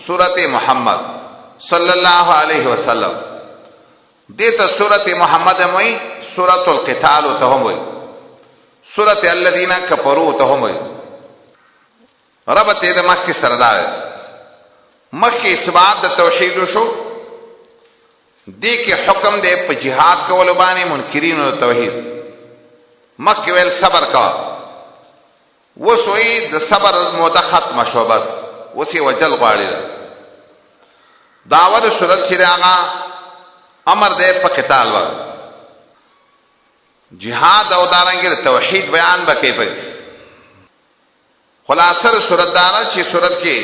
سورت محمد صلی الله علیه وسلم دیتا سورت محمد موئی سورت القتال ته هم وي سورت الذین کفروا ته هم وي ربط دې مخکې سره دا مخکې اثبات د توحید شو دې کې حکم دې په جهاد کولو باندې منکرینو توحید مخکې ویل صبر کا وسوي د صبر موده ختم شو بس وسی وجل غواړي داوود صورت چې راغا امر دې په قتال و جهاد او دارنګ توحید بیان بکې په خلاصه صورت دارا چې صورت کې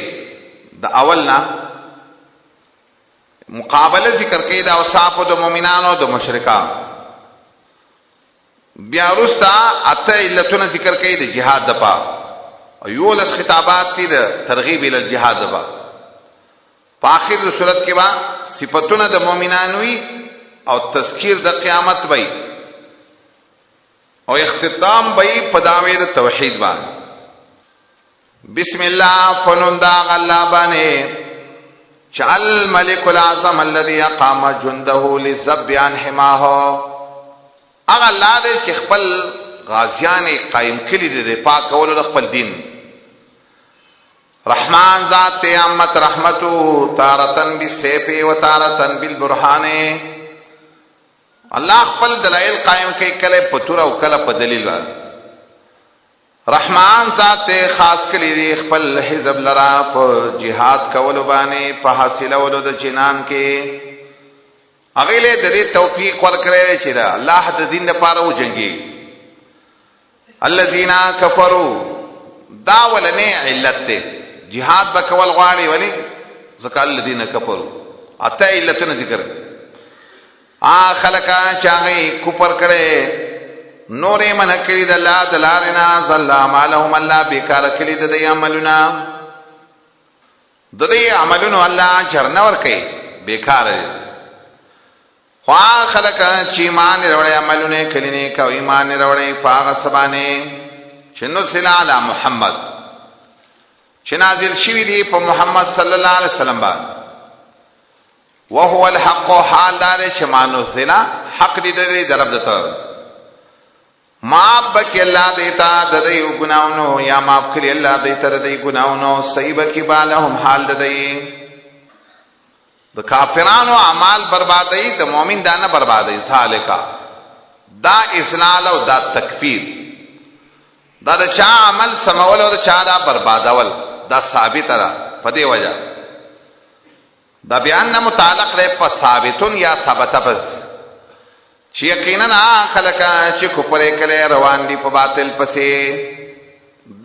د اولنا مقابله ذکر کړي د اوصاف د مؤمنانو د مشرکان بیا رستا اته علتونه ذکر کړي د جهاد د پا او یولس خطابات دي د ترغیب ال الجهاد د پا په اخر د صورت کې با صفاتونه د مؤمنانو او تذکیر د قیامت وي او اختتام وي په داوی د توحید باندې بسم الله فنندا غلابانه چال ملک الاعظم الذي اقام جنده للذب عن حماه اغه الله دې چې خپل غازیان قائم کړي دي پاک کول د خپل دین رحمان ذات عامت رحمتو تارتن بالسيف وتارتن بالبرهان الله خپل دلائل قائم کوي کله په تور او کله په دلیل رحمان ذات خاص کړي دي خپل حزب لرا په jihad کول باندې په حاصلولو د جنان کې هغه له دې توفیق ورکړي چې دا الله د دین لپاره وجنګي الذين كفروا دا ولنه علت ده jihad بکول غواړي ولی ځکه الذين كفروا اته علتونه ذکر خلقا چاغي کفر کړي نورې من کړي د الله د لارنا صلی مالهم الله بیکار کړي د عملونه د دې عملونو الله چرنه ور کوي بیکار خوا خلق چې ایمان وروړي عملونه کړي نه کوي ایمان وروړي پاغ سبانه چنو صلی علی محمد چې نازل شوی دی په محمد صلی الله علیه وسلم باندې وهو الحق حال دار چې مانو زلا حق دې دې درب دته معاف بکی اللہ دیتا ددئی گناونو یا معاف کری اللہ دیتا ددئی گناونو صحیب کی بالهم حال ددئی دا کافرانو اعمال بربادئی دا مومن دا نہ بربادئی سالکا دا اسلال و دا تکفیر دا دا چا عمل سمول و دا چا دا بربادول دا ثابت را پدے وجہ دا بیان نا متعلق رہے پا ثابتون یا ثابتا پس چې یقینا خلک چې کفر کړي روان دي په باطل پسې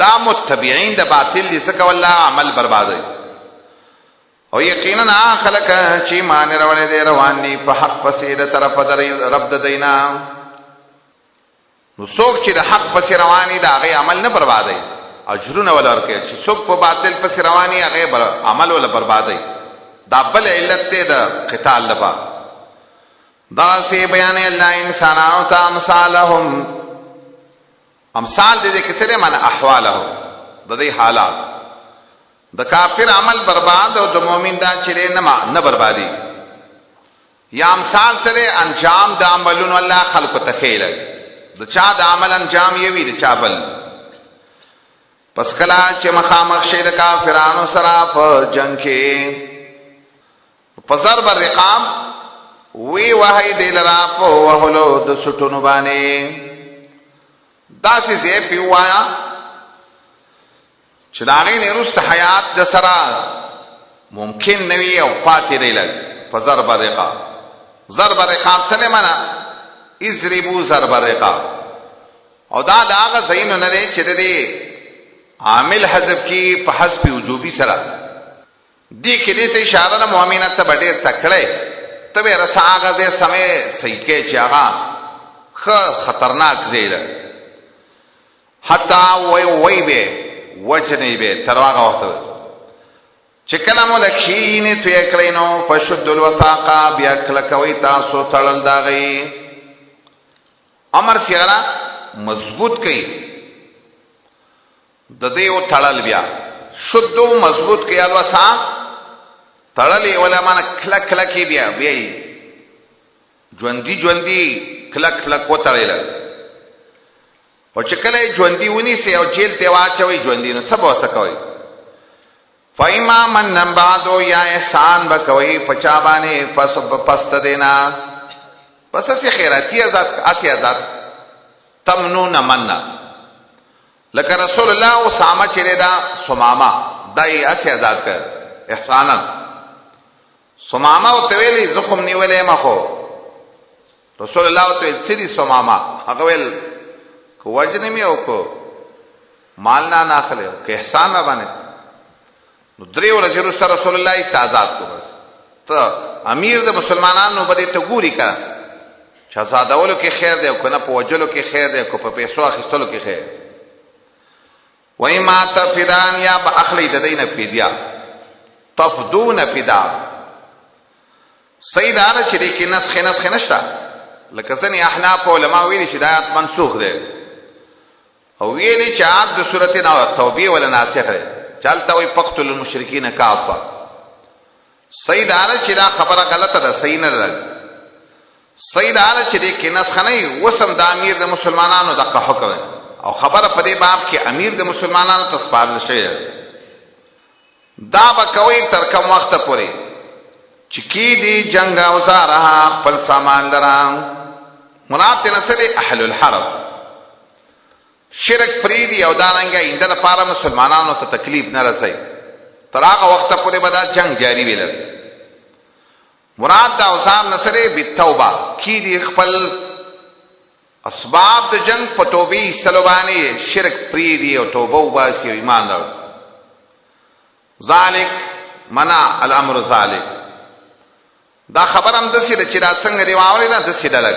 دا متبعين د باطل دي څخه والله عمل بربادي او یقینا خلک چې مان وروړي دي روان دي په حق پسې د طرف د رب د دینا نو څوک چې د حق پسې رواني دا هغه عمل نه بربادي اجرونه ولرکه چې څوک په باطل پسې رواني هغه عمل ول بربادي دا بل علت ده د قتال لپاره دا سی بیان اللہ انسانانو تا امثالهم امثال دے کتنے معنی احوالهم دا دی حالات دا کافر عمل برباد او دا مومن دا چرے نہ بربادی یا امثال سرے انجام دا عملون اللہ خلق تخیل دا چا دا عمل انجام یوی دا چا بل پس کلا چه مخامخ شید کافرانو سراف جنگ کے پزر بر رقام وی وحی دیل را پو وحلو د سټونو باندې داسې زی پیوایا چې داغې نه رست حیات د سرا ممکن نوی او پاتې دی لګ فضرب رقاب ضرب رقاب څه معنا اضربوا ضرب رقاب او دا داغه زین نه دی چې دی عامل حذف کی په حذف وجوبي سره دی کې دې ته اشاره د مؤمنات ته ډېر تکړه تبه رسا آغا دے سمے سیکے چاگا خطرناک زیل حتی وی بے وجنی بے ترواغا وقت چکلم لکھین تو یکرینو فشد الوثاقا بیاکلکوی تاسو تڑل داغی امر سیغرا مضبوط کئی ددیو تڑل بیا شدو مضبوط کئی الوثاق تړلې ولمانه کلک کلکې بیا ژوندي کلک وتړل او چې کله ژوندي ونیسي او جیل ته واچوي ژوندي نو څه به وسه کوي فایما من بعدو یا احسان بکوي پچا باندې پس دینا پس سي خیراتی آزاد تمنون مننا لکه رسول الله اسامه چې دا سمامه دای اسی آزاد کړ احسانا سمامه او تویلی زخم نیولې مخو رسول الله ته سړي سمامه هغه ویل کو وجنه می او کو مال نه ناخله کو احسان نه باندې نو درې ورځې وروسته رسول الله یې آزاد کو بس ته امیر د مسلمانانو باندې ته ګوري کا چې آزادولو کې خیر دی او کنه په وجلو کې خیر دی او په پیسو اخیستلو کې خیر وای ما تفدان یا باخلی د دینه فدیا تفدون فدا سیدانه چې دې کې نسخ نشتا لکه ځنې احناف علما ویلي چې دا آیات منسوخ ده او ویلي چې آیات د سورته توبه ولا ناسخ ده چلته وي فقتل المشرکین کافه سیدانه چې دا خبره غلطه ده صحیح نه ده سیدانه چې دې کې نسخ نه وسم د امیر د مسلمانانو د حکم او خبره په دې باب کې امیر د مسلمانانو ته سپارل شوی دا به کوي تر کوم وخت پورې چې کې دي جنگ اوزاره خپل سامان لران مراد نسره اهل الحرب شرک فریدي او دانګه اند لپاره مسلمانانو ته تکلیف نه رسي تر هغه وخت پورې به دا جنگ جاری ویل مراد دا اوزار نسره بالتوبه کې دي خپل اسباب د جنگ په توبې سلوبانی شرک فریدي او توبه وباسي او ایمان راو ذالک منع الامر ذالک دا خبر هم د سیده چې دا څنګه دی واوري نه د سیده لک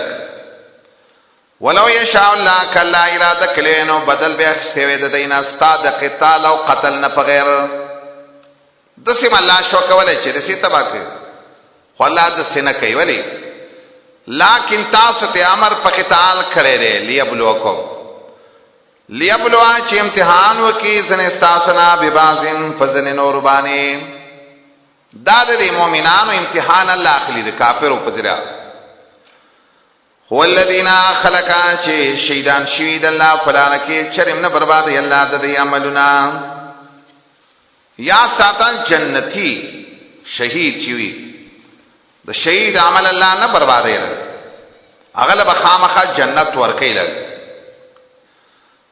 ولو یشاء الله کلا اراده کلینو بدل بیا سیوی د دینه استاد قتال او قتل نه بغیر د سیم الله شو کولای چې د سی تبا کوي خو الله د سینه کوي ولی لکن تاسو ته امر په قتال کړی دی لیبلوا چې امتحان وکي زنه تاسو نه ببازن فزن نور باندې دا د مؤمنانو امتحان الله اخلي د کافرو په ذریعہ هو الذين خلقا چې شهیدان شوی د الله فلانه کې چرم نه برباد الله د دې عملونه یا ساتان جنتی شهید شوی د شهید عمل الله نه بربادای اغله بخامخه جنت ورکې لګ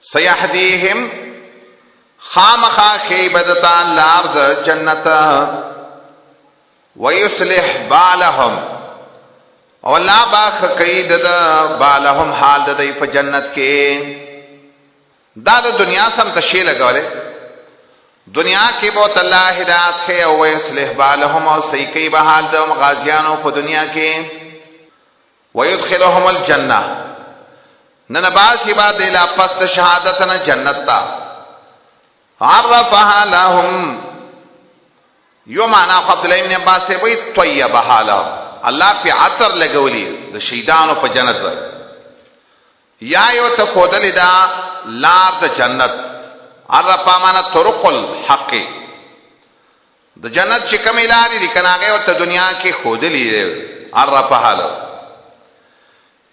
سيهديهم خامخه خیبدتا لار د جنت ويصلح بالهم او لا باخ قید د بالهم حال د په جنت کې دا د دنیا سم تشی لګولې دنیا کې بہت الله هدایت ہے او ويصلح بالهم او صحیح کوي به حال د غازیانو په دنیا کې ويدخلهم الجنه ننباس عباد الى پس شهادتنا جنت تا عرفها لهم یو معنا عبد الله ابن عباس وی طیبها لهم الله په عطر لګولي د شهیدانو په جنت یا یو ته خودل دا لار د جنت عرفا معنا طرق الحق د جنت چې کوم لارې دي کنه هغه ته دنیا کې خودلی عرفها لهم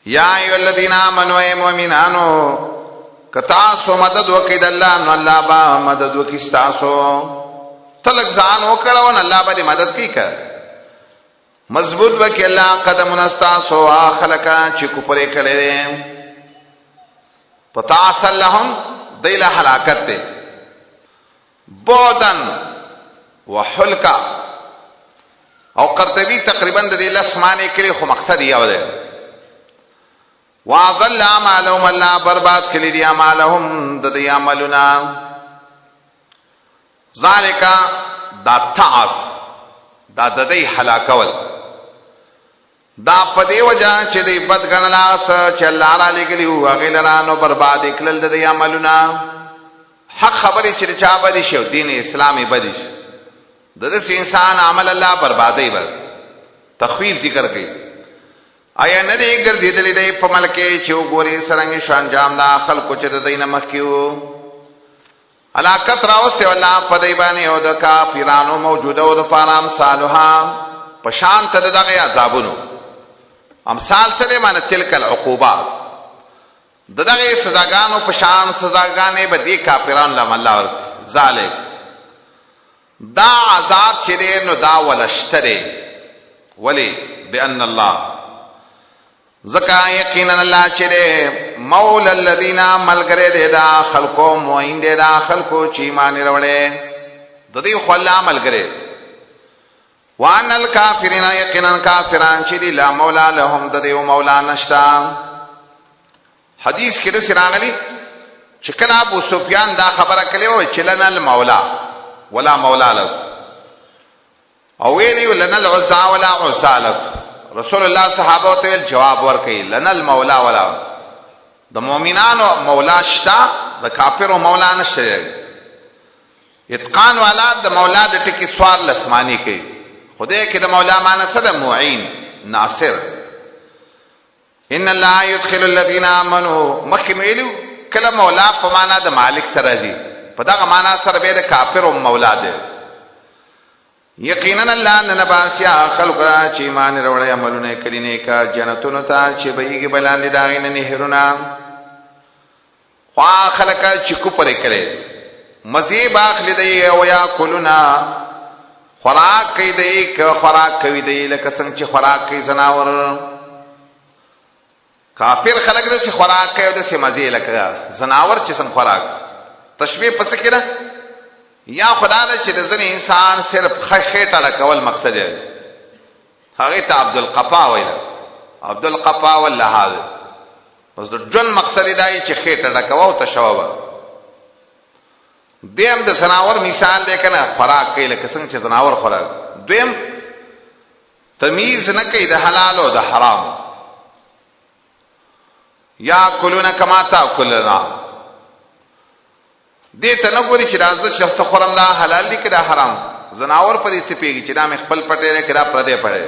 یا ایو الذین آمنوا ای مومنانو کتا سو مدد وکید الله نو الله با مدد وکي تاسو تلک ځان وکړو نو الله به مدد کوي مضبوط وکي الله قدمنا تاسو خلقا چې کوپره کړي پتا صلهم دیل هلاکت ته بودن وحلقا او قرطبی تقریبا د دې لسمانه کړي خو مقصد یې و واضل اعمالهم الله برباد کړي دي اعمالهم د دې عملونه ذالک دا تعس دا د دې هلاکول دا په دې وجه چې دې بدګنلاس چې الله را لګلی او هغه لرانو برباد کړل د دې عملونه حق خبرې چې چا باندې شو دین اسلامي باندې د دې انسان عمل الله بربادي بر تخویف ذکر کوي آیا نه دې ګرځیدلې دې په ملک چې وګوري سرنګ شان جام دا خلکو چې د دینه مخکیو علاقت راوسته والله په دی باندې او د کافرانو موجوده او د پارام صالحا پشان ته دغه عذابونو امثال سره معنی تلک العقوبات دغه سزاګانو پشان سزاګانې به دي کافرانو لم الله ذالک دا عذاب چې نو دا ولشتره ولی بان الله زکا یقینا الله چې مولا الذین ملګری دې دا خلقو موین دې دا خلقو چې ایمان وروړي د دې خلا ملګری وان الکافرین یقینا کافران چې لا مولا لهم د دې مولا نشتا حدیث کې د سراغلی چې کله ابو سفیان دا خبره کړې و چې لنا المولا ولا مولا له او ویلی لنا العزا ولا عزا له رسول الله صحابه ته جواب ورکړي لنا المولا ولا د مؤمنانو مولا شتا د کافرو مولا نشته اتقان والا د مولا د ټکی سوار لسمانی کوي خدای کې د مولا معنی څه د معین ناصر ان الله يدخل الذين امنوا مخملو کله مولا په معنا د مالک سره دی په دغه معنا سره به د کافر او مولا دی یقینا الله نباسیا خلق را چې ایمان وروړي عملونه کړي نیکا جنتونو ته چې بهيږي بلاندې داغینه نهرونه خوا خلق چې کو پرې کړي مزيب اخلي دی او یا کلنا خوراک کوي دی که خوراک کوي دی لکه څنګه چې خوراک کوي زناور کافر خلق دې خوراک کوي د سمزي لکه زناور چې څنګه خوراک تشبيه پس کړه یا خدا دې چې د ځنې انسان صرف خېټه ډکول مقصد دی هغه ته عبد القفا ویل عبد القفا والله هذا بس د جن مقصد دی چې خېټه ډکاو ته شواب دیم د زناور مثال دی کنه خوراک کوي لکه څنګه چې زناور خوراک دیم تمیز نه کوي د حلال او د حرام یا کلون کما تاکلنا دې ته نه ګوري چې راځه چې څه خورم دا حلال دي کړه حرام زناور په دې سپېږي چې دا مخ خپل پټې کړه پر دې پړې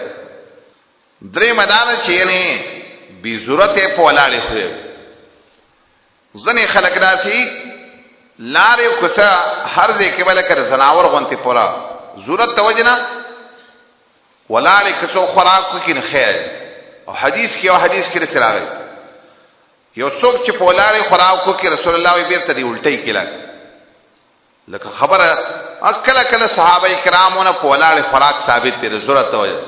درې مدان چې نه بي ضرورت په ولاړې خو ځنې خلک راسي لارې کوڅه هر ځای کې بل کړ زناور غونتی پورا ضرورت توجنه ولاړې کڅو خوراک کې نه خیر او حدیث کې او حدیث کې سراغی یو څوک چې په ولاړې خوراکو کې رسول الله وی بیرته دی الټی کړه لکه خبره اکل کله صحابه کرامونه په ولاړې خوراک ثابت دي ضرورت توجه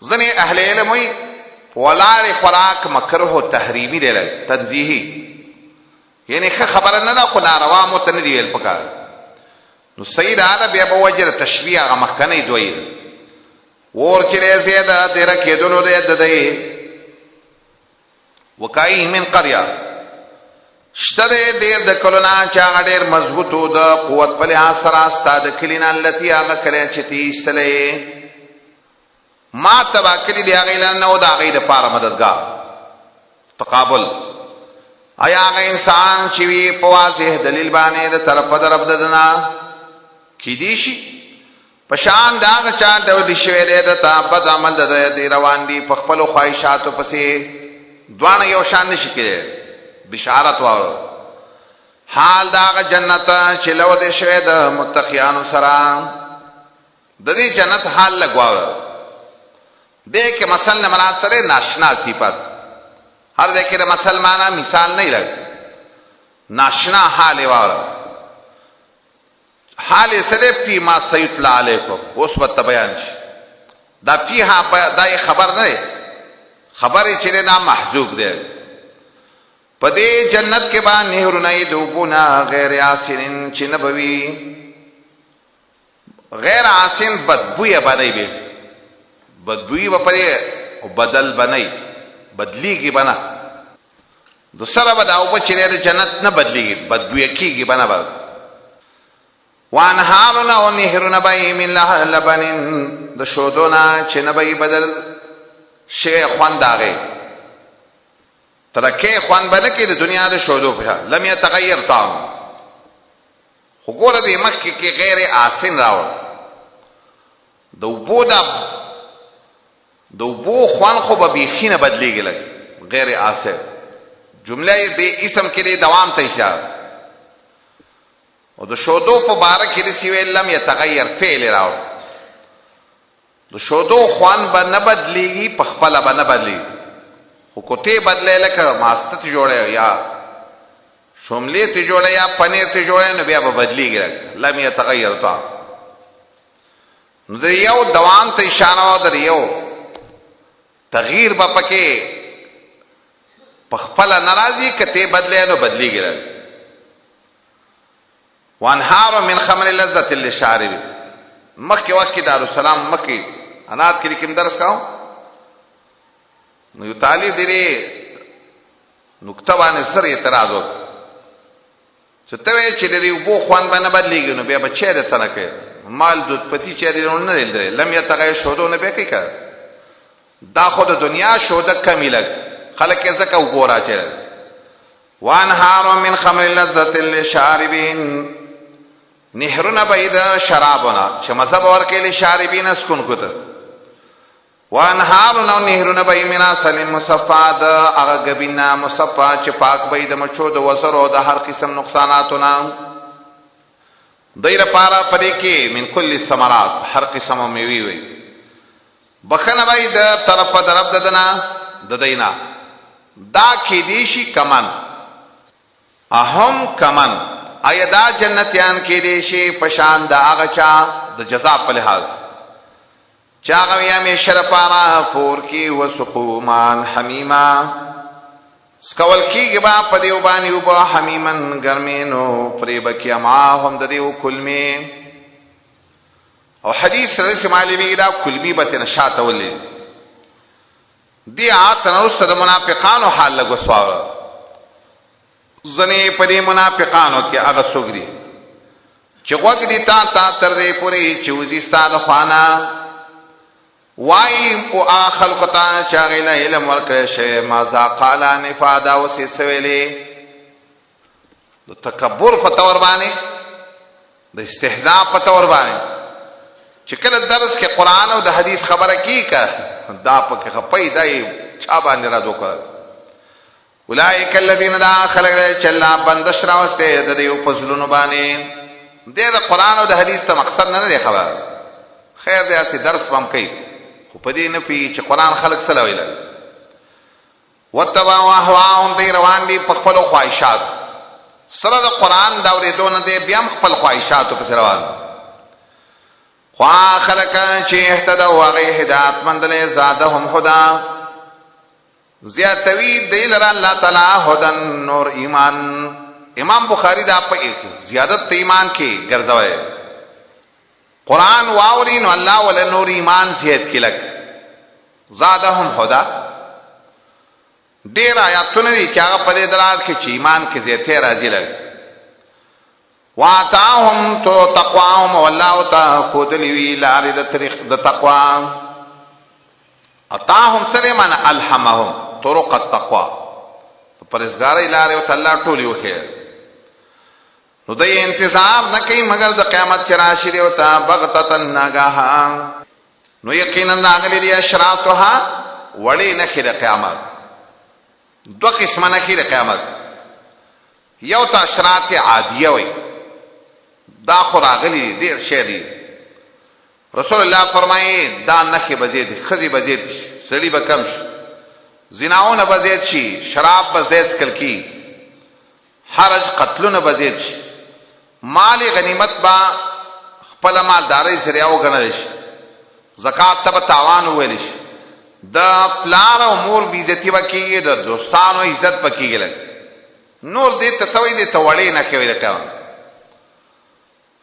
ځنې اهل علم وي په ولاړې خوراک مکروه او تحریمی دی تنزیهی یعنی خبره نه خو ناروا مت نه دی ویل پکار نو سید اده بیا په وجه تشبیه هغه مخکنی دوی ور چې زیاده تیر کېدلو دی وکای من قريه شته ډېر د کلونا چا ډېر مضبوطو د قوت په لحاظ سره استاد کلینا لتی هغه کړي چې تیسلې ما تبا کلی دی هغه نه او دا هغه د پاره مددگار تقابل آیا هغه انسان چې وی په واضح دلیل باندې د طرف درب ددنا کی دی شي پشان دا چا د شوی د تا بد عمل د روان دي په خپل خواهشاتو پسې دوانه یو شان نشي کېږي بشارت واره حال دا جنت چې لو دې شوی د متقینانو سره د دې جنت حال لګواو دې کې مثلا مناسره ناشنا صفات هر دې کې د مسلمانانه مثال نه لګ ناشنا حال واره حال سره پی ما سیتلا علیکم اوس په بیان شي دا پیه دا خبر نه خبرې چې نه محذوب دی په دې جنت کې باندې نهرونه دوبونه غیر آسین چې نبوي غیر آسین بدبوې باندې به بدبوې په پرې او بدل باندې بدلیږي بنا دوسرا بداو په چې د جنت نه بدلیږي بدبوې کیږي بنا به وانهارنا ونهرنا بای من لبن د شودونه چې نبوي بدل شی خوان داغه ترکه خوان بده کې د دنیا د شودو په لم يتغير طعم خو ګوره د مکه کې غیر آسن راو دوبو خوان خو به بيخینه بدلېږي لګ غیر آسن جمله دې اسم کې د دوام ته اشاره او د شودو په باره کې رسی ویل لم یتغیر فعل راو د شودو خوان به نه بدلیږي په خپل به نه بدلیږي خو کوټه بدلې لکه ماسته ته جوړه یا شوملې ته جوړه یا پنیر ته جوړه نو بیا به بدلیږي لم یتغیر تا نو د یو دوام ته اشاره و د یو تغییر به پکې په خپل ناراضي کته بدلې نو بدلیږي وانهار من خمر لذت للشارب مکه وکي دارالسلام مکه انات کې کوم درس کاو نو یو طالب دې نقطه باندې سره اعتراض وکړ چې ته چې دې وبو خوان باندې بدلیږي نو بیا بچی دې څنګه کوي مال دود پتی چې دې نه لري لم یتغیر شودو نه به کوي دا خو د دنیا شوده کمیلک خلک یې زکه وګورا چې وانهار من خمر لذت للشاربین نهرنا بيد شرابنا چې مذهب ورکې لشاربین اسكن کوته وانهارنا نهرنا بيد من عسل مصفى د هغه غبینا مصفى چې پاک بيد مچو د وسرو د هر قسم نقصاناتونه دایره پارا پدې کې من کل ثمرات هر قسم میوي وي بخنه بيد طرف درب ددنا د دینا دا کې دیشي کمن اهم کمن ایدا جنتیان کې دي شي پشان د هغه چا د جزاء په لحاظ چاغه یا می شرپانا فور کی وسقومان حمیما سکول کیږي با په دیو باندې وب حمیمن ګرمینو پریب کی ما هم د دیو کلمی او حدیث رسول معلومی دا کلمی به نشاته ولې دی اتنوس د منافقانو حال لګو سوال زنی پدې منافقانو کې هغه سوګري چې وګ دي تا تر دې پوری چوزي ستاد خوانا وای او اخل قطا چاغله علم ورکه شی ما ذا قال نفادا وسې سویلې د تکبر په تور باندې د استهزاء په تور باندې چې کله درس کې قران او د حدیث خبره کیکا دا په کې خپې دای چا باندې راځو کړ اولئک الذین دا خلق چلا بندش راوسته د دې په زلون باندې د قران او د حدیث ته مقصد نه لري خبر خیر دې اسی درس بم کوي خو په دې نه پی چې قران خلق سره ویل وتبا واهواهم دې روان دي په خپل خواهشات سره د قران دا ورېدون دې بیا خپل خواهشات په روان خوا خلق چې اهتدوا واغه هدایت مندله زادهم هدا زیاتوی دیل را اللہ تعالی هدن نور ایمان امام بخاری دا په زیادت ایمان کې ګرځوي قران واوري نو الله ول نور ایمان زیات کلک زادهم هدا ډیر آیاتونه دي چې هغه په دې دلالت کې چې ایمان کې زیاتې راځي لګ واتاهم تو تقواهم والله تا خودلی وی لارې د طریق د تقوا اتاهم سره من الهمهم طرق التقوا پرهیزګاری لارې او الله ټولي وخیر نو د انتظار نه کوي مگر د قیامت چې راشي دی او تا بغتتن ناګه نو یقینا ناغلی دی اشراطها وړي نه خیر قیامت دو قسمه نه خیر قیامت یو تا اشراط عادیه وي دا خو راغلي دي شی دی رسول الله فرمایي دا نخي بزید خزي بزید سړي به کم شي زناونه بزید شي شراب بزید کل کی حرج قتلونه بزید شي مال غنیمت با خپل مالداري سره او غنل شي زکات ته تاوان ویل شي د پلان او مور بیزتی وکیږي د دوستانو عزت پکېږي نور دې ته توي دې ته وړي نه کوي لکه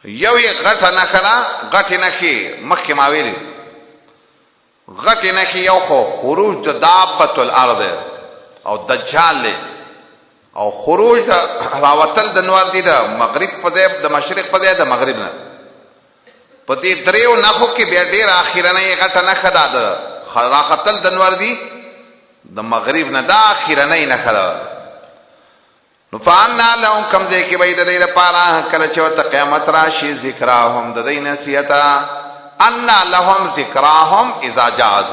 یو یې غټ نه کړه غټ نه کې مخکې ما ویلي غټ نه کې یو خو خروج د دابه الارض او دجال له او خروج د راوتل د نور دي د مغرب په ځای د مشرق په ځای د مغرب نه په دې دریو نخو کې بیا ډیر اخیرنه یې غټ نه خدا د راختل د نور دي د مغرب نه د اخیرنه نه خدا نو فانا لهم کم ځای کې به د دې لپاره کله چې وت قیامت راشي ذکرهم د دې نصیحت ان لهم ذکرهم اذا جاء.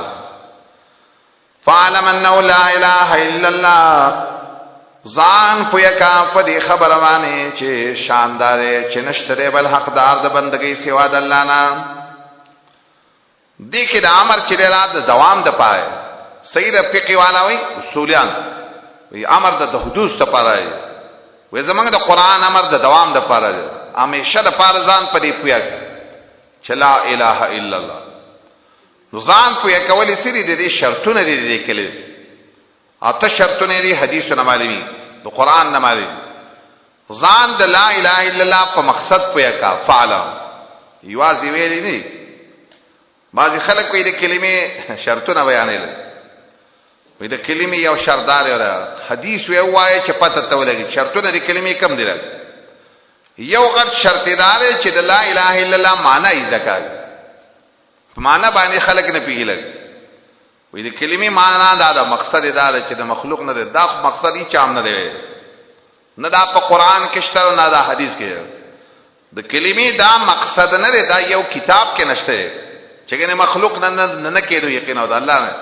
فعلم انه لا اله الا الله ځان پویا کا په دې خبره باندې چې شاندار چې نشته بل حقدار د بندګۍ سوا د الله نه. دې کې د امر چې د دوام د پاره سید فقہی والا وي اصولیان وي امر د حدوث ته پاره وي زمونږ د قران امر د دوام د پاره همیشه د پاره ځان په دې پویا چې لا اله الا الله. نو ځان پویا کولې سری د دې شرطونه دي کړي اته شرطونه دي حدیثونه معلومي د قران نه معلومي. ځان د لا اله الا الله په مقصد پویا کا فعلا یوازې ویلې نه. بعضی خلک وایي د کلمې شرطونه بیانېل وي د کلمې یو شرطدار یو حدیث وایي چې پته ته ولګي شرطونه د کلمې کم دي. یو غټ شرطدار چې د لا اله الا الله معنی یې ځکه معنی باندې خلک نه پیږي وي د کلمې معنی دا د مقصد دا چې د مخلوق نه ده دا مقصد یې چام نه دی نه دا په قران کې شته نه دا حدیث کې د کلمې دا مقصد نه دی دا یو کتاب کې نشته چې کنه مخلوق نه کېدو یقین او د الله نه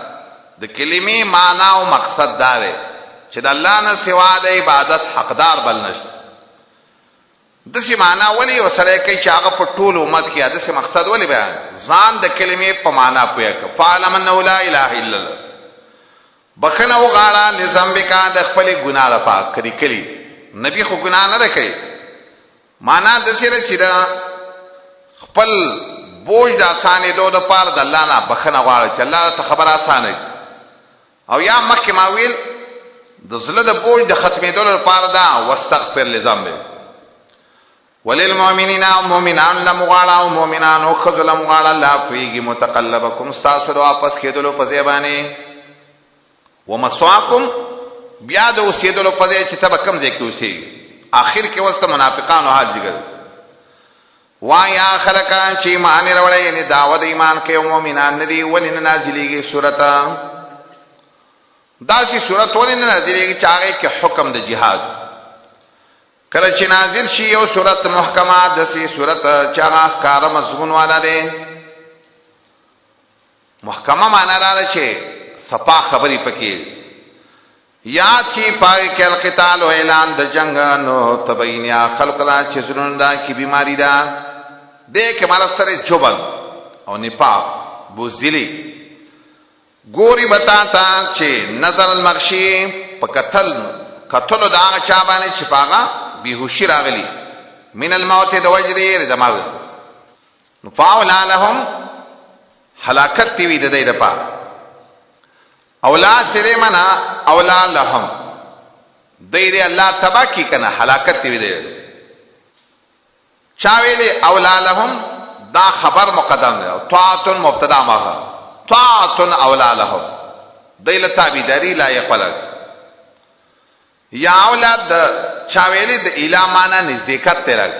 د کلمې معنی او مقصد دا دی چې د الله نه سوا د عبادت حقدار بل نشته. دسی معنی ولی وسره کوي چې هغه په ټول امت کې دسی مقصد ولی بیان ځان د کلمې په معنی پوهه فعلم انه لا اله الا الله. بخنه وغاړه نظام بکا د خپل ګناه لپاره کړي کړي نبی خو ګناه نه کوي معنا د سره چې دا خپل بوج د اسانې دوه د پاره د الله نه بخنه غواړي چې الله ته خبر اسانه او یا مکه ما ویل د زله د بوج د ختمېدو لپاره دا واستغفر لذنب وللمؤمنین مؤمنان لمغاړه او مؤمنان او خذل مغاړه لا فیږي متقلبکم استاسو واپس کېدلو په ځبانه ومسواکم بیا د اوسېدلو په ځای چې تب کم ځای کې اوسې اخر کې وسته منافقانو حال جګل وایا خلکان چې ایمان وروړي یعنی دعوت ایمان کې او مؤمنان ندي ولنه نازلېږي سورته داسي سورته ولنه نازلېږي چې هغه کې حکم د جهاد کله چې نازل شي یو سورته محکمه داسي سورته چې هغه کار مضمون والا ده محکمه معنا دا چې صفا خبري پکې یاد کی پای کې القتال او اعلان د جنگ نو تبینیا خلق لا چې زرون دا کی بیماری ده دې کې مال سره جوبل او نپاق بوزلی ګوري بتا تا چې نظر المغشی په قتل دا چا باندې شپاغه بیهوشی راغلی من الموت د وجری دماغ نو فاول لهم هلاکت دی د دې لپاره اولاد سره منا اولاد لهم دې الله تبا کی کنه هلاکت دی دې چاویل اولاد لهم دا خبر مقدم دی طاعت مبتدا ما طاعت اولاد لهم دې لتابیداری لا یقل یا اولاد چاویل د الهامانه نزدېکت تر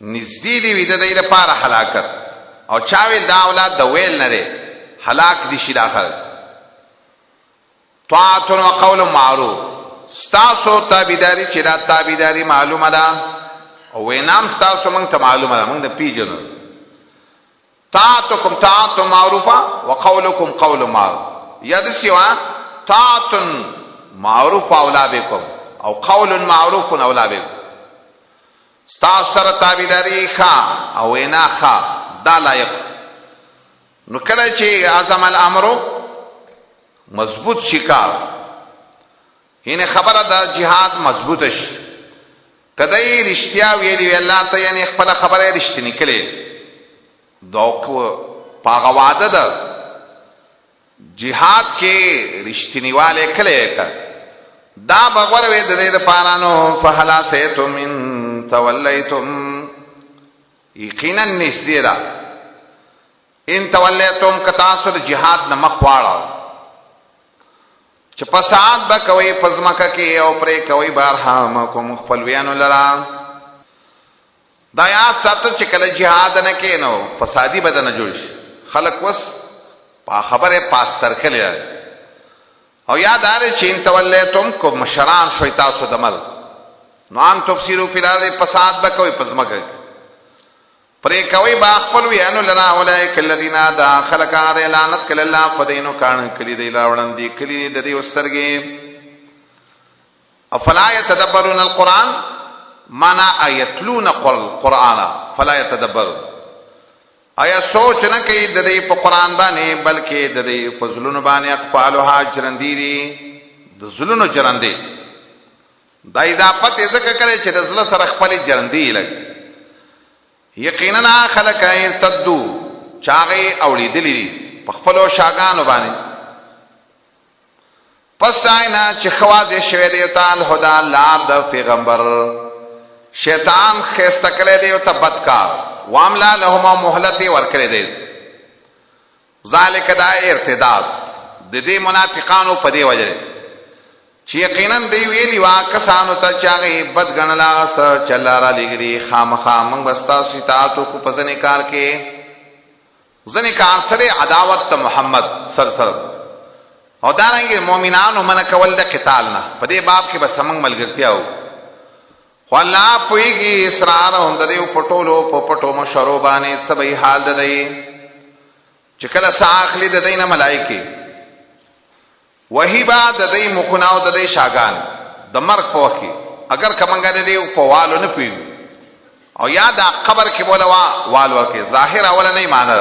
نزدې دی د دې لپاره هلاکت او چاویل دا اولاد د ویل نه دی هلاک دي شي داخل طاعت و قول معروف ستاسو تابیداری چې دا تابیداری معلومه ده او وینام ستاسو مونږ ته معلومه ده مونږ د پیژنو طاعتکم طاعت معروفه وقولکم قول معروف یاد سیوا طاعت معروف اولابکم او قول معروف اولابکم ستاسو سره تابیداری ښا او وینا ښا دا لایق نو کله چې اعظم الامر مضبوط شکار یعنی خبره د جهاد مضبوط شي کدی رښتیا ویلی الله ته یعنی خپل خبره رښتینی کړي دا پاغه وعده ده جهاد کې رښتینیواله کړي دا بغور وې د دې لپاره نو فهلا سیتم من تولیتم یقینا نسیرا ان تولیتم کتاسو د جهاد نه مخواړه چې فساد به کوي پزماکه کې او پرې کوي بارحام کوم خپلویانو لرا دا یا ساتل چې کله jihad نه کینو فسادی بدن جوړ شي خلق وس په خبره پاستر کړي او یادار چې ان تولیتم کو مشران شوي تاسو دمل نو ان تفسیرو پیلاره فساد به کوي پزماکه پرې کوي با خپلویانو لرا اولئک الذین دا خلق اعلانت کله الله فدینو کان کلی دی لاوړن دی کلی د دې وسترګې افلا يتدبرون القرآن معنا ایتلون القرآن فلا يتدبرون آیا سوچ نه کوي د دې په قرآن باندې بلکې د دې په زلونو باندې اقفالها جرنديري د زلونو جرندي دا اضافت ذکر کړي چې د زله سره خپل جرندي لګي یقینا خلق ارتدو چاغي اولیدلی په خپل شاګانو باندې پس اینا چې خواځي شوی دی تعالی هدا لار د پیغمبر شیطان خسته کړي دی او تبدکار واملا لهم مهلت ورکړي دی ذالک دا ارتداد د دې منافقانو په دی وجه چې یقینا دی ویلی واکسانو ته چاغي بدګنلا س چلارا لګري خامخا موږ بستا سیتاتو کو پزنه کار کې ځنه کار سره عداوت محمد سر او دارنګ مؤمنانو من کول د قتال نه په دې باب کې بس موږ ملګرتیا وو خو الله پویږي اسرار هم د دې پټولو په پټو مشرو باندې سبي حال د دې چې کله ساخلی د دینه ملائکه وحی با د دې مخناو د دې شاګان د مرګ په وخت اگر کمنګا دې په والو نه پیو او یاد قبر کې بوله وال ورکه ظاهر اول نه معنی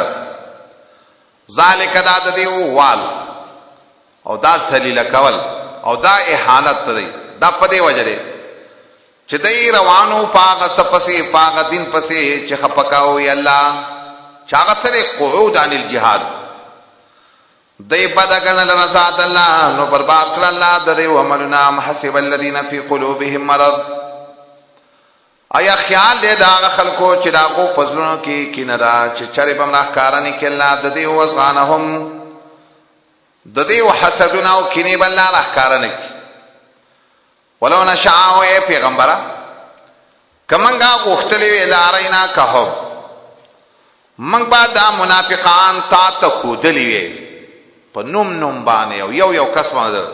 ذالک دا د دې وال او دا ذلیل کول او دا اهانت دی دا په دې وجه دی چې دای روانو پاغه سپسې پاغه دین پسې چې خپکاو ی الله چاغه سره قعود عن الجهاد دای بدګنل رضات الله نو برباد کړ الله د دې عملنا محسب الذين في قلوبهم مرض آیا خیال دې دا خلکو چې داغو پزلونو کې کیندا چې چرې بمراه کارانی کې الله د دې وزغانهم د دې وحسدنا او کینې بل الله کارانی ولو نشاء اے پیغمبره کمنګا غختلې وی لارینا کهو من بعد دا منافقان تا ته خودلې وی په نوم باندې او یو کس باندې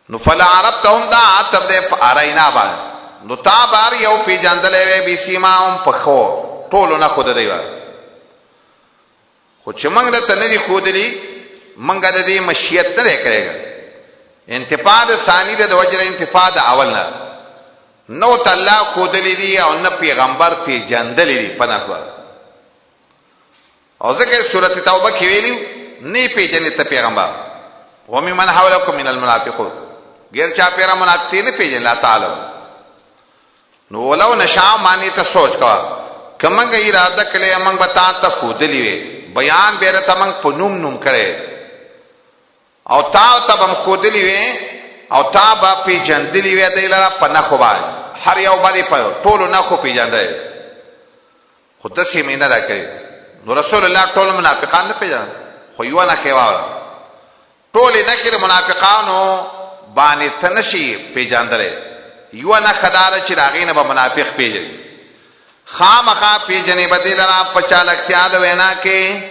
نو فلا عربتهم دا عتب دې په ارینا باندې نو تا بار یو پی جندلې وی بي سیماهم په خو ټولو نه خود دی خو چې موږ د تنې خودلې موږ د دې مشیت نه کړېګا انتفاع ثانی د وجره انتفاع اول نه نو تعالی خودلی دی او نه پیغمبر پی جندلی دی پناه او ځکه سورته توبه کې ویلو نه پی جنته پیغمبر و ممن حولکم من المنافقون غیر چا پیرا منافقین نه پیجن الله تعالی نو ولو نشا معنی ته سوچ کا کمنګ اراده کړي موږ به تا ته خودلی وی بیان بیره ته موږ په نوم کړي او تا تبم خودلی وی او تا با پی جندلی وی دیلرا پا نخو باید هر یو باری پا طولو نخو پی جنده خود دسی مینه دا کری نو رسول اللہ طول منافقان نه پی جنده خو یو نخیوالا طولی نکر منافقانو بانی تنشی پی جنده یو نخدار چی راغین با منافق پی جنده خامخا پی جنی با دیلرا پچا لکتیا دو وینا که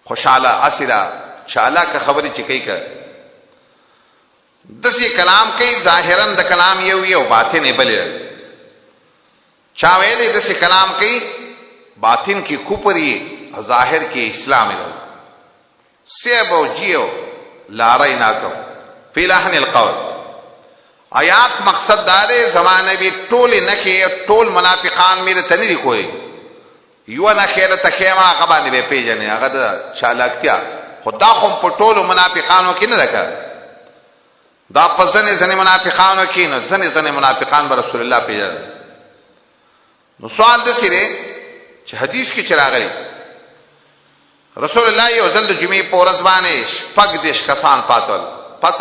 خوشحالا اسیرا شالا کا خبرې چې کوي کا دسی کلام کوي ظاهرا د کلام یو باطن یې بلې چا ویلې دسی کلام کوي باطن کی کوپری او ظاهر کی اسلام دی سیب او جیو لارینا کو فی لحن القول آیات مقصد دار زمانه بی ټول نه کې ټول منافقان میره تنری کوي یو نه خیر تکیما غبانې به پیژنې هغه د چالاکتیا خدا خو په ټولو منافقانو کې نه راکړه دا پسنه منافقانو کې نه ځنې منافقان به رسول الله پیژل نو سوال د سره چې حدیث کې چراغلی رسول الله یو ځل د جمعې په ورځ باندې شپږ دیش کسان پاتول پس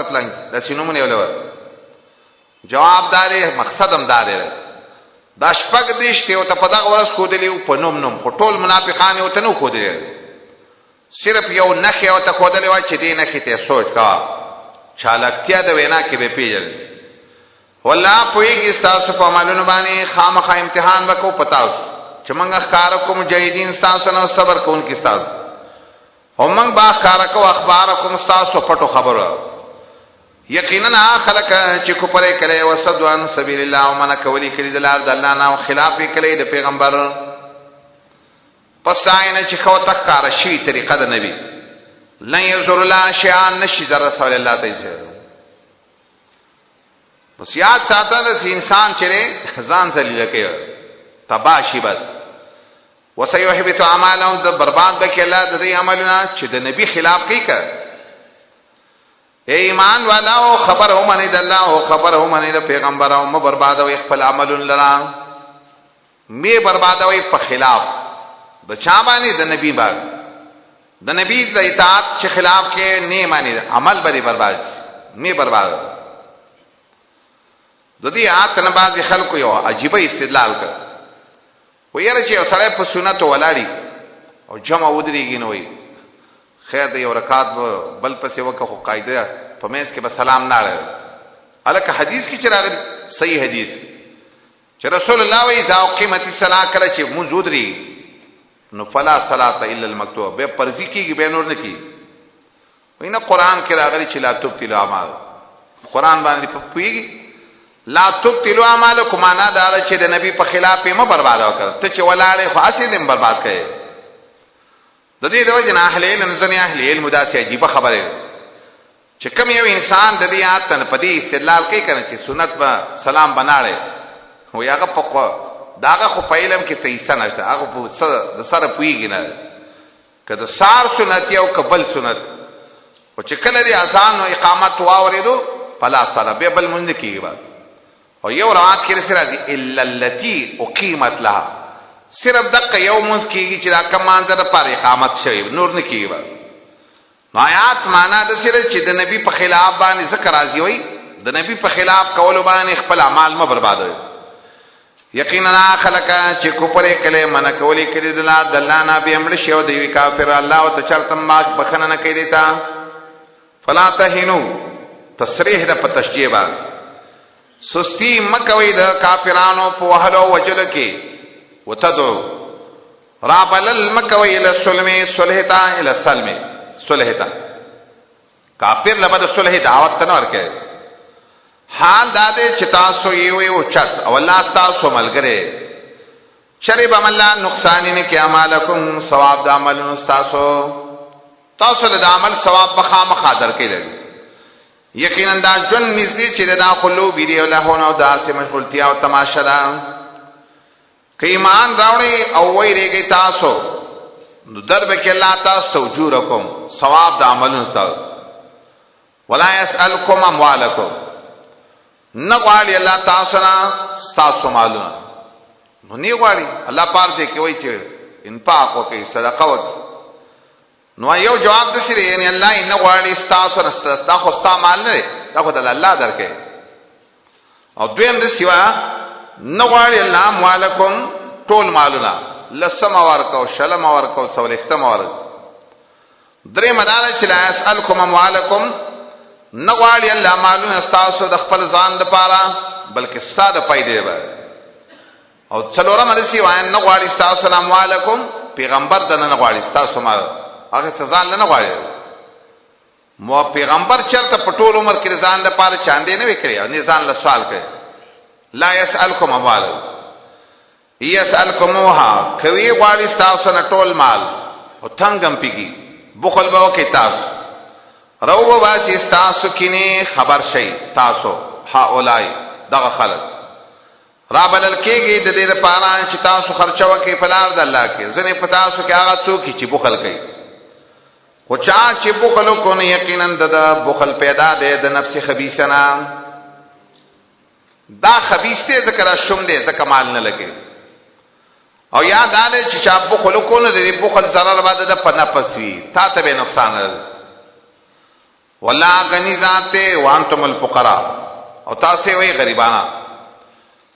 پلان د سینومونه ولور جواب داري مقصد هم داري دا شپږ دیش ته ته په دغه ورځ کو دي په نوم خو ټول منافقان یو ته نو کو دي صرف یو نخي او ته خودلې وا چې دې نخي ته سوچ کا چالکتیا د وینا کې به پیژل والله پويږي تاسو په عملونو باندې خامخا امتحان وکاو پتاو چې موږ ښکار کوم مجاهدین تاسو نه صبر کوونکي تاسو هم موږ با ښکار کو اخبار کوم تاسو پټو خبره یقینا خلق چې کو پرې کړي وسدوان سبیل الله او من کولی کړي د لار د الله نه او خلاف کړي د پیغمبر پس آینه چې خو تکار شي طریقه د نبی لن یزور الله شیان نشي در رسول الله ته بس یاد ساته چې انسان چې ځان ذلیل کوي تباشي بس وسيحبط اعمالهم د برباد بکې الله د دې عملونه چې د نبی خلاف کوي اے ایمان والاو خبر هم نه د الله او خبر هم نه د پیغمبر او م بربادوي خپل عملون لرا می بربادوي په خلاف د چا باندې د نبی باندې د نبی د اطاعت چې خلاف کې نه مانی عمل بری برباد می برباد د دې آیات نه بعض خلکو یو عجیب استدلال کړ ویره چې سړی په سنت ولاړی او جمع ودرېږي نو وي خیر د یو رکعت بل پسې وکه خو قاعده په میز کې به سلام نه لري الکه حدیث کې چې راغلی صحیح حدیث چې رسول الله وی دا قیمتي صلاه کړه چې موجود لري نو فلا صلاه الا المکتوب به پرځي کېږي به نور نه کېږي وینه قران کې راغلی چې لا تبتلوا اعمال قران باندې پوېږي لا تبتلوا اعمالکم معنا دا چې د نبی په خلاف یې م برباد وکړه ته چې ولاړې خو اسې دې برباد کړي د دې د وجه نه اهل علم ځنې اهل علم داسې عجیب خبره چې کوم یو انسان د دې آیات په دې استدلال کوي کنه چې سنت به سلام بناړي هو هغه په داغه خو په علم کې صحیح سنشته هغه په د سره پويږي نه کله سار سنت یو قبل سنت او چې کله دې اذان او اقامت واوریدو فلا صلا به بل مونږ کېږي او یو روایت کې راځي الا التي اقيمت لها صرف دغه یو مونږ کېږي چې دا کوم منځره پر اقامت شوی نور نه کېږي نو آیات معنا د سره چې د نبی په خلاف باندې ذکر راځي وي د نبی په خلاف کول باندې خپل اعمال م بربادوي یقینا خلق چې کوپره کله من کولی کړي د الله نه به امر شي او دی کافر الله او ته چرته ما بخنه نه کوي دیتا فلا تهنو تصریح د پتشجیبا سستی مکوي د کافرانو په وهلو وجل کې وتدعو رابل المکوي الى السلم صلحتا الى السلم صلحتا کافر لبد صلح دعوت نه ورکه حال داده چې تاسو یو او چت او الله تاسو ملګری شرب عمل نقصان نه کې اعمالکم ثواب د عملونو تاسو د عمل ثواب بخامخ درکې لري یقینا دا جن نږدې چې د داخلو بيدی الله نو داسې مشغولتیا او تماشا ده که ایمان راوړي او وایریږي تاسو نو درب کې الله تاسو اجورکم ثواب د عملونو تاسو ولا يسالکم اموالکم نغواړي الله تاسو نه تاسو مالونه نو نه غواړي الله پاره کې وایي چې انفاق وکړي صدقه وکړي نو یو جواب د شری یعنی الله نه غواړي تاسو نه دا خو تاسو مال نه دا خو د الله درکې او دویم د سیوا نه غواړي الله مالکم ټول مالونه لسم ورکو شلم ورکو سولختم ورکو درې مدار چې لا اسالکم اموالکم نغواړي الله مالونه تاسو د خپل ځان لپاره بلکې ستاسو فائدې به او څلورم د سی وای نغواړي تاسو اموالکم پیغمبر د نه غواړي تاسو مال هغه ځان نه غواړي مو پیغمبر چرته په ټول عمر کې ځان لپاره چاندې نه وکړي او نه ځان له سوال کوي لا يسالکم اموالکم يسالکموها کوي غواړي تاسو نه ټول مال او څنګه پیږي بخل به وکي تاسو رو واسی تاسو کینه خبر شي تاسو هاولای دغه خلق رابل کېږي د دې لپاره چې تاسو خرچه وکړي په لار د الله کې ځنه پتا تاسو کې هغه څوک چې بخل کوي خو چا چې بخل کوي یقینا د بخل پیدا ده د نفس خبيثه نه دا خبيثه ذکر شوم دې ځکه مال نه لګي او یاد ده چې چا بخل کوي د بخل zarar باندې د پنپس وی تا ته به نقصان ده والله غنی ذات وانتم الفقراء او تاسو وی غریبانا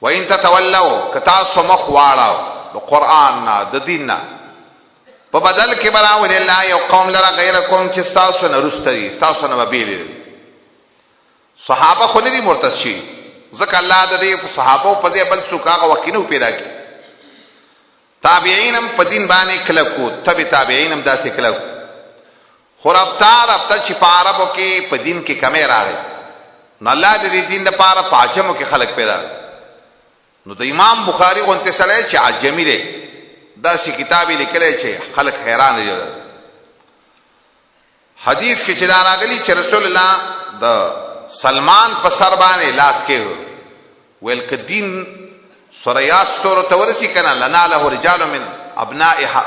وان تتولوا کتاسو مخواړه د قران نه د دین نه په بدل کې براول الله یو قوم لرا غیرکم چې تاسو نه رستري تاسو نه بیل صحابه خو نه دي مرتد شي ځکه الله د دې صحابه په دې بل څوک هغه وکینو پیدا کړي تابعینم په دین باندې کلکو تابعینم داسې کلکو خرابتار افتا چې په عربو کې په دین کې کمی راغی نو الله دې دین لپاره په عجمو کې خلق پیدا نو د امام بخاری غونته سره چې عجمی دی دا شي کتابي لیکلی چې خلق حیران دي حدیث کې چې دا راغلی چې رسول الله د سلمان په سر باندې لاس کې ویل ک دین سوریا ستور تورسی کنه لنا له رجال من ابنائها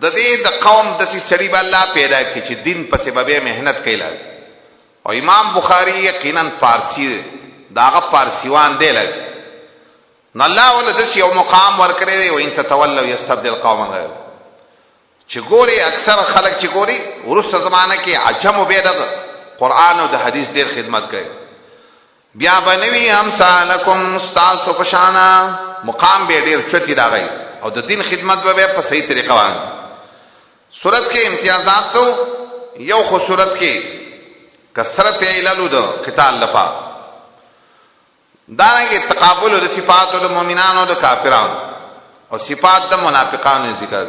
د دې د قوم د سړي بل الله پیدا کړي چې دین په سبب مهنت کوي. او امام بخاری یقینا فارسی داغه فارسیوان دی لګ نو الله ول د یو مقام ورکړي او ان تتولوا یستبدل قوما غیر چې ګوري اکثر خلک چې ګوري ورسته زمانہ کې عجم به د قران او د حدیث ډیر خدمت کوي بیا بنوي هم سالکم استاد پشانا مقام به ډیر چتی راغی او د دین خدمت به په صحیح طریقه باندې صورت کې امتیازات تو یو خو صورت کې کثرت علل د قتال لپا دانګه تقابل د صفات د مؤمنانو او د کافرانو او صفات د منافقانو ذکر